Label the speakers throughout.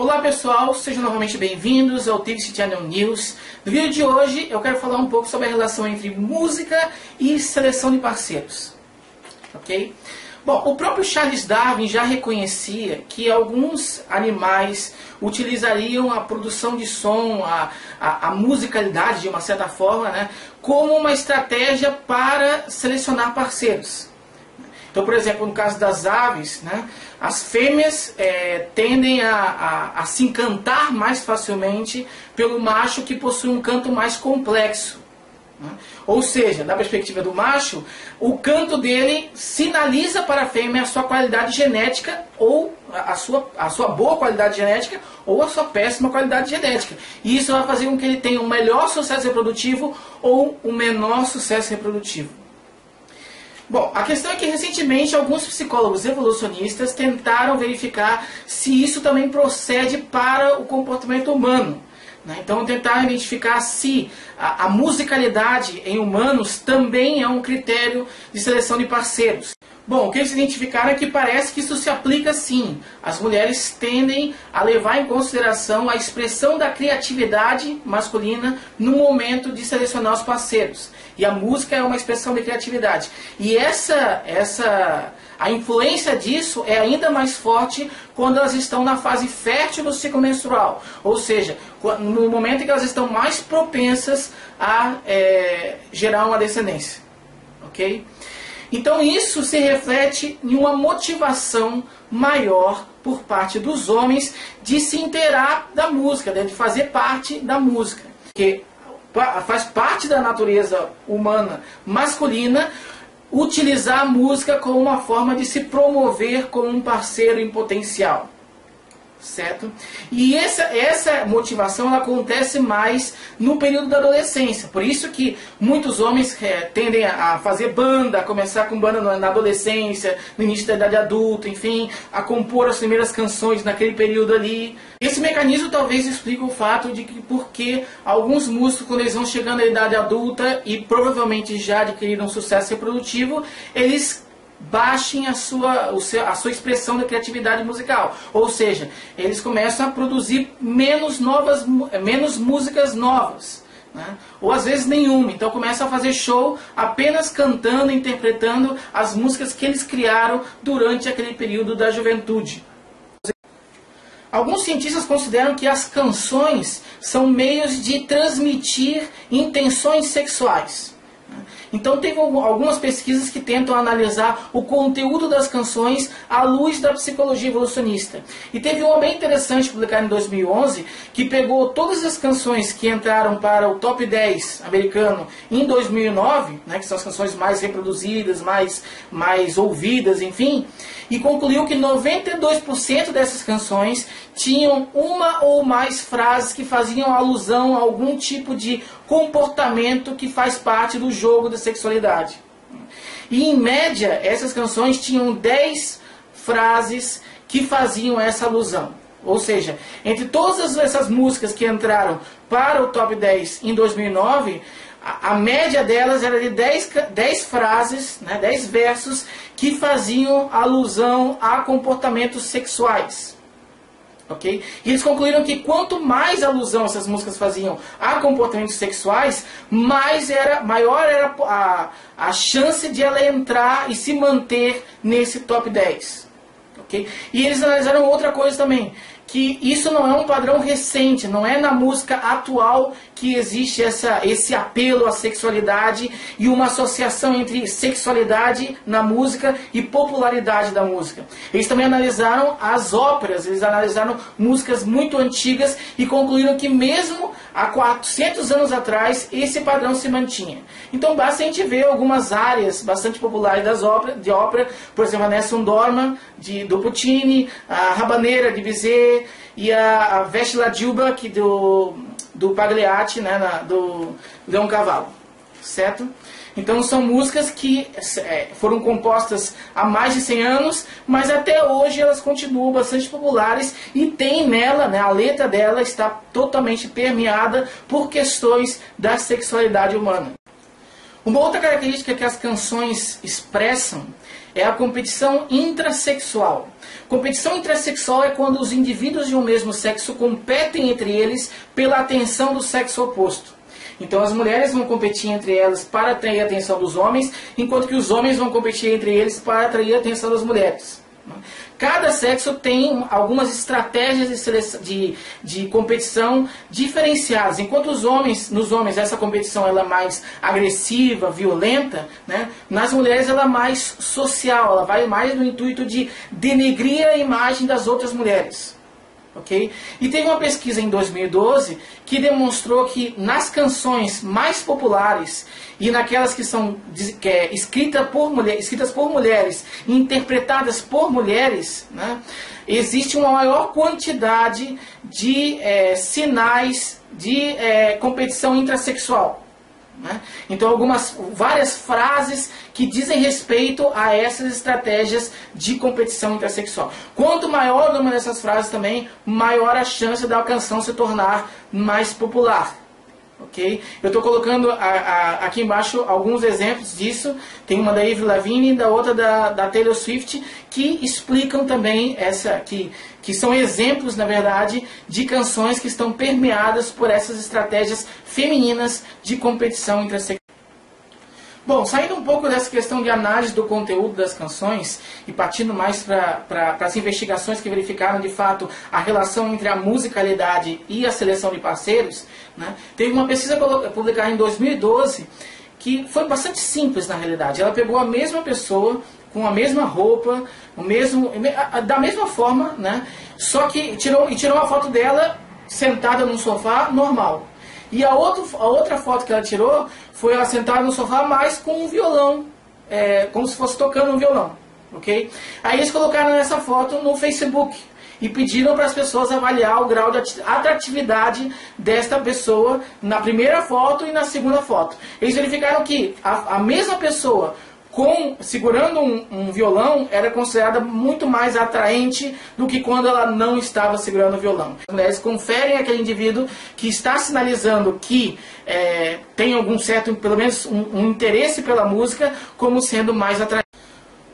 Speaker 1: Olá pessoal, sejam novamente bem-vindos ao TIGS Channel News. No vídeo de hoje eu quero falar um pouco sobre a relação entre música e seleção de parceiros. Ok? Bom, o próprio Charles Darwin já reconhecia que alguns animais utilizariam a produção de som, a musicalidade de uma certa forma, né, como uma estratégia para selecionar parceiros. Então, por exemplo, no caso das aves, né, as fêmeas tendem a se encantar mais facilmente pelo macho que possui um canto mais complexo. Né? Ou seja, da perspectiva do macho, o canto dele sinaliza para a fêmea a sua qualidade genética, ou a sua boa qualidade genética, ou a sua péssima qualidade genética. E isso vai fazer com que ele tenha um melhor sucesso reprodutivo ou um menor sucesso reprodutivo. Bom, a questão é que recentemente alguns psicólogos evolucionistas tentaram verificar se isso também procede para o comportamento humano. Né? Então tentaram identificar se a musicalidade em humanos também é um critério de seleção de parceiros. Bom, o que eles identificaram é que parece que isso se aplica sim. As mulheres tendem a levar em consideração a expressão da criatividade masculina no momento de selecionar os parceiros. E a música é uma expressão de criatividade. E a influência disso é ainda mais forte quando elas estão na fase fértil do ciclo menstrual. Ou seja, no momento em que elas estão mais propensas a gerar uma descendência. Ok? Então isso se reflete em uma motivação maior por parte dos homens de se inteirar da música, de fazer parte da música. Porque faz parte da natureza humana masculina utilizar a música como uma forma de se promover como um parceiro em potencial. Certo? E essa motivação ela acontece mais no período da adolescência. Por isso que muitos homens tendem a fazer banda, a começar com banda na adolescência, no início da idade adulta, enfim, a compor as primeiras canções naquele período ali. Esse mecanismo talvez explique o fato de que porque alguns músicos, quando eles vão chegando à idade adulta e provavelmente já adquiriram sucesso reprodutivo, eles baixem a sua expressão da criatividade musical. Ou seja, eles começam a produzir menos músicas novas. Né? Ou às vezes nenhuma. Então começam a fazer show apenas cantando, interpretando as músicas que eles criaram durante aquele período da juventude. Alguns cientistas consideram que as canções são meios de transmitir intenções sexuais. Então teve algumas pesquisas que tentam analisar o conteúdo das canções à luz da psicologia evolucionista. E teve uma bem interessante publicada em 2011, que pegou todas as canções que entraram para o top 10 americano em 2009, né, que são as canções mais reproduzidas, mais ouvidas, enfim, e concluiu que 92% dessas canções tinham uma ou mais frases que faziam alusão a algum tipo de comportamento que faz parte do jogo da sexualidade. E em média, essas canções tinham 10 frases que faziam essa alusão. Ou seja, entre todas essas músicas que entraram para o top 10 em 2009, a média delas era de 10 frases, né, 10 versos que faziam alusão a comportamentos sexuais. Okay? E eles concluíram que quanto mais alusão essas músicas faziam a comportamentos sexuais, maior era a chance de ela entrar e se manter nesse top 10. Okay? E eles analisaram outra coisa também, que isso não é um padrão recente, não é na música atual que existe esse apelo à sexualidade e uma associação entre sexualidade na música e popularidade da música. Eles também analisaram as óperas, eles analisaram músicas muito antigas e concluíram que mesmo há 400 anos atrás esse padrão se mantinha. Então basta a gente ver algumas áreas bastante populares de ópera, por exemplo a Nessun Dorma do Puccini, a Rabaneira de Bizet e a Vestila Giuba do Pagliatti, né, do Leoncavallo, certo? Então são músicas que foram compostas há mais de 100 anos, mas até hoje elas continuam bastante populares e tem nela, né, a letra dela está totalmente permeada por questões da sexualidade humana. Uma outra característica que as canções expressam é a competição intrasexual. Competição intrasexual é quando os indivíduos de um mesmo sexo competem entre eles pela atenção do sexo oposto. Então as mulheres vão competir entre elas para atrair a atenção dos homens, enquanto que os homens vão competir entre eles para atrair a atenção das mulheres. Cada sexo tem algumas estratégias de competição diferenciadas. Enquanto nos homens essa competição ela é mais agressiva, violenta, né? Nas mulheres ela é mais social, ela vai mais no intuito de denegrir a imagem das outras mulheres. Okay? E teve uma pesquisa em 2012 que demonstrou que nas canções mais populares e naquelas que são escritas por mulheres e interpretadas por mulheres, né, existe uma maior quantidade de sinais de competição intrasexual. Né? Então várias frases que dizem respeito a essas estratégias de competição intrasexual. Quanto maior o número dessas frases também, maior a chance da canção se tornar mais popular. Okay? Eu estou colocando aqui embaixo alguns exemplos disso. Tem uma da Avril Lavigne e da outra da Taylor Swift que explicam também que são exemplos, na verdade, de canções que estão permeadas por essas estratégias femininas de competição intrasexual. Bom, saindo um pouco dessa questão de análise do conteúdo das canções e partindo mais para as investigações que verificaram de fato a relação entre a musicalidade e a seleção de parceiros, né, teve uma pesquisa publicada em 2012 que foi bastante simples na realidade. Ela pegou a mesma pessoa com a mesma roupa, da mesma forma, né, só que tirou uma foto dela sentada num sofá normal. E a outra foto que ela tirou foi ela sentada no sofá, mas com um violão, como se fosse tocando um violão. Okay? Aí eles colocaram essa foto no Facebook e pediram para as pessoas avaliar o grau de atratividade desta pessoa na primeira foto e na segunda foto. Eles verificaram que a mesma pessoa segurando um violão era considerada muito mais atraente do que quando ela não estava segurando o violão. As mulheres conferem aquele indivíduo que está sinalizando que tem algum certo, pelo menos um interesse pela música, como sendo mais atraente.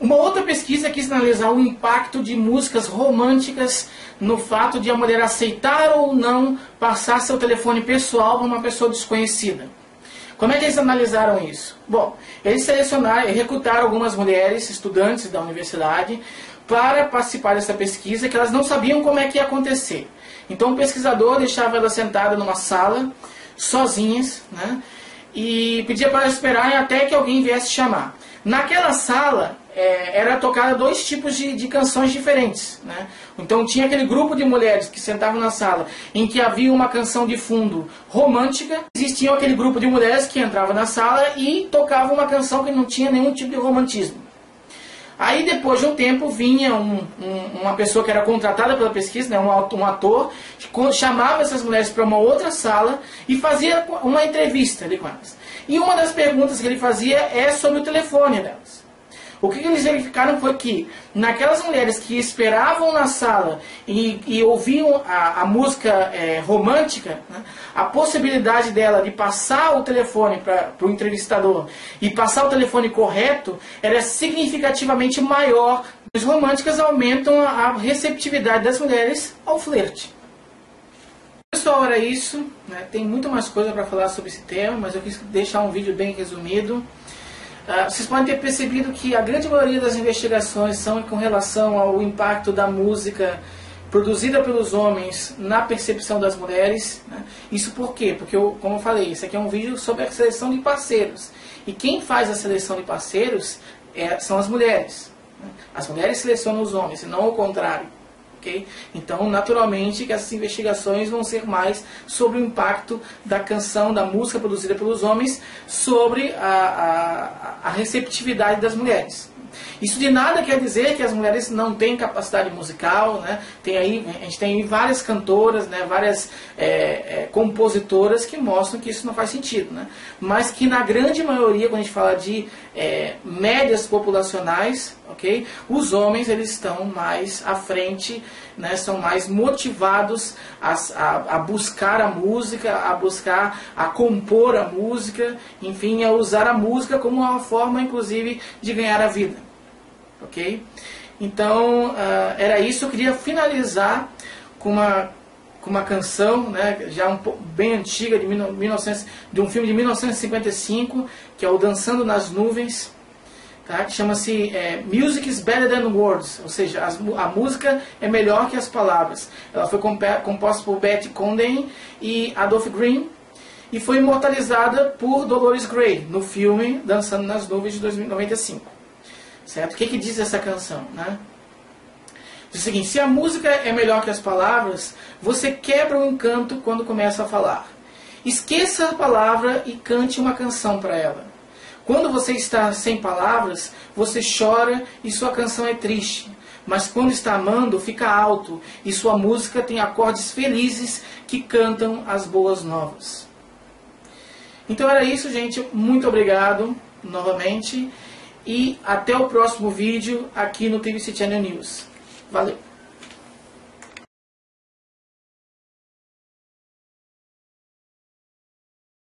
Speaker 1: Uma outra pesquisa quis analisar o impacto de músicas românticas no fato de a mulher aceitar ou não passar seu telefone pessoal para uma pessoa desconhecida. Como é que eles analisaram isso? Bom, eles recrutaram algumas mulheres, estudantes da universidade, para participar dessa pesquisa, que elas não sabiam como é que ia acontecer. Então o pesquisador deixava elas sentadas numa sala, sozinhas, né, e pedia para elas esperarem até que alguém viesse chamar. Naquela sala era tocada dois tipos de canções diferentes, né? Então tinha aquele grupo de mulheres que sentavam na sala em que havia uma canção de fundo romântica. Existia aquele grupo de mulheres que entravam na sala e tocavam uma canção que não tinha nenhum tipo de romantismo. Aí depois de um tempo vinha uma pessoa que era contratada pela pesquisa, né, um ator, que chamava essas mulheres para uma outra sala e fazia uma entrevista ali com elas. E uma das perguntas que ele fazia é sobre o telefone delas. O que eles verificaram foi que naquelas mulheres que esperavam na sala e ouviam a música romântica, né, a possibilidade dela de passar o telefone para o entrevistador e passar o telefone correto era significativamente maior. As românticas aumentam a receptividade das mulheres ao flerte. Pessoal, era isso, né? Tem muito mais coisa para falar sobre esse tema, mas eu quis deixar um vídeo bem resumido. Vocês podem ter percebido que a grande maioria das investigações são com relação ao impacto da música produzida pelos homens na percepção das mulheres, né? Isso por quê? Porque, como eu falei, isso aqui é um vídeo sobre a seleção de parceiros. E quem faz a seleção de parceiros são as mulheres, né? As mulheres selecionam os homens, e não o contrário. Okay? Então, naturalmente, que essas investigações vão ser mais sobre o impacto da canção, da música produzida pelos homens sobre a receptividade das mulheres. Isso de nada quer dizer que as mulheres não têm capacidade musical, né? A gente tem aí várias cantoras, né? Várias compositoras que mostram que isso não faz sentido, né? Mas que na grande maioria, quando a gente fala de médias populacionais, okay? Os homens eles estão mais à frente, né? São mais motivados a buscar a música, a compor a música, enfim, a usar a música como uma forma, inclusive, de ganhar a vida. ok? Então, era isso. Eu queria finalizar com uma canção, né, já bem antiga, de um filme de 1955, que é o Dançando nas Nuvens, tá? Que chama-se Music is Better Than Words, ou seja, a música é melhor que as palavras. Ela foi composta por Betty Comden e Adolph Green, e foi imortalizada por Dolores Gray, no filme Dançando nas Nuvens, de 1995. Certo? O que diz essa canção, né? Diz o seguinte: se a música é melhor que as palavras, você quebra o encanto quando começa a falar. Esqueça a palavra e cante uma canção para ela. Quando você está sem palavras, você chora e sua canção é triste. Mas quando está amando, fica alto e sua música tem acordes felizes que cantam as boas novas. Então era isso, gente. Muito obrigado novamente. E até o próximo vídeo aqui no TVC Channel News. Valeu!